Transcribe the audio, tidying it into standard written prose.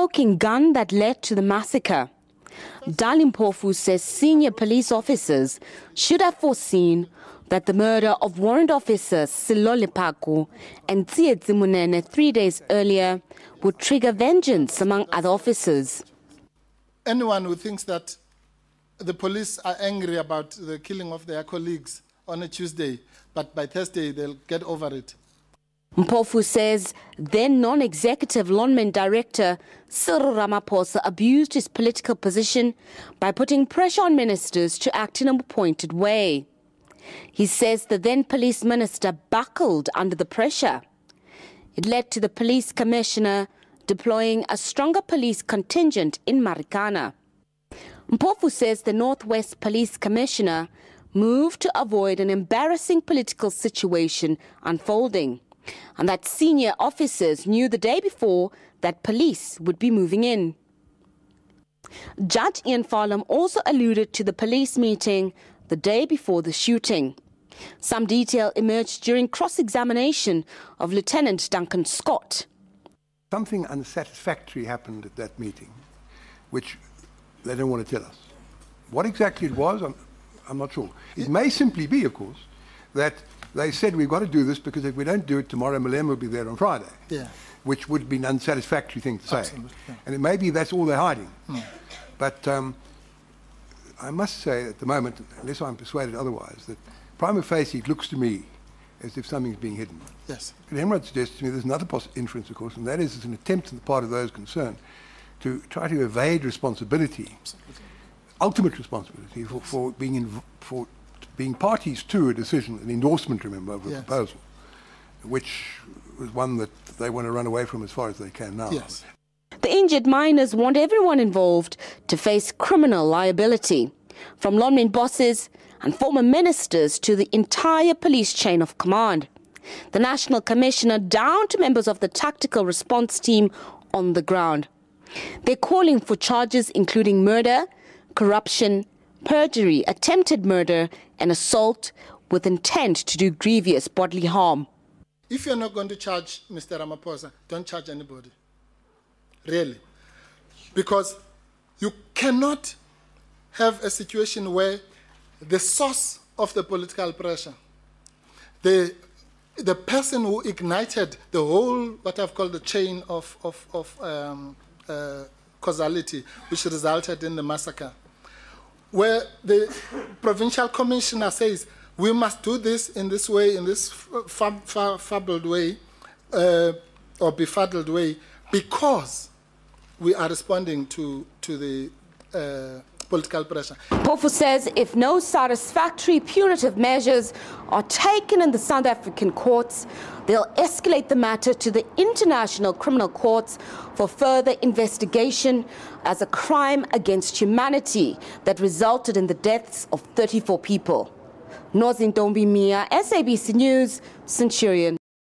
smoking gun that led to the massacre. Mpofu says senior police officers should have foreseen that the murder of warrant officers Silo Lepaku and Tsietsi Munene 3 days earlier would trigger vengeance among other officers. Anyone who thinks that the police are angry about the killing of their colleagues on a Tuesday, but by Thursday they'll get over it. Mpofu says then non-executive Lonmen Director Cyril Ramaphosa abused his political position by putting pressure on ministers to act in a appointed way. He says the then police minister buckled under the pressure. It led to the police commissioner deploying a stronger police contingent in Marikana. Mpofu says the Northwest Police Commissioner moved to avoid an embarrassing political situation unfolding, and that senior officers knew the day before that police would be moving in. Judge Ian Farlam also alluded to the police meeting the day before the shooting. Some detail emerged during cross-examination of Lieutenant Duncan Scott. Something unsatisfactory happened at that meeting, which they don't want to tell us. What exactly it was, I'm not sure. It may simply be, of course, that they said we've got to do this because if we don't do it tomorrow, Malema will be there on Friday, which would be an unsatisfactory thing to say. Absolutely, yeah. And it may be that's all they're hiding. But I must say at the moment, unless I'm persuaded otherwise, that prima facie it looks to me as if something's being hidden. Yes. And Emrod suggests to me there's another inference, of course, and that is an attempt on the part of those concerned to try to evade responsibility, ultimate responsibility for being parties to a decision, an endorsement, remember, of a proposal, which was one that they want to run away from as far as they can now. Yes. The injured miners want everyone involved to face criminal liability, from Lonmen bosses and former ministers to the entire police chain of command. The National Commissioner down to members of the tactical response team on the ground. They're calling for charges including murder, corruption, perjury, attempted murder and assault with intent to do grievous bodily harm. If you're not going to charge Mr. Ramaphosa, don't charge anybody. Really. Because you cannot have a situation where the source of the political pressure, the person who ignited the whole, what I've called the chain of causality, which resulted in the massacre, where the provincial commissioner says, we must do this in this way, in this fabled way, or befuddled way, because we are responding to the political pressure. Mpofu says if no satisfactory punitive measures are taken in the South African courts, they'll escalate the matter to the International Criminal Courts for further investigation as a crime against humanity that resulted in the deaths of 34 people. Nozintombi Mia, SABC News, Centurion.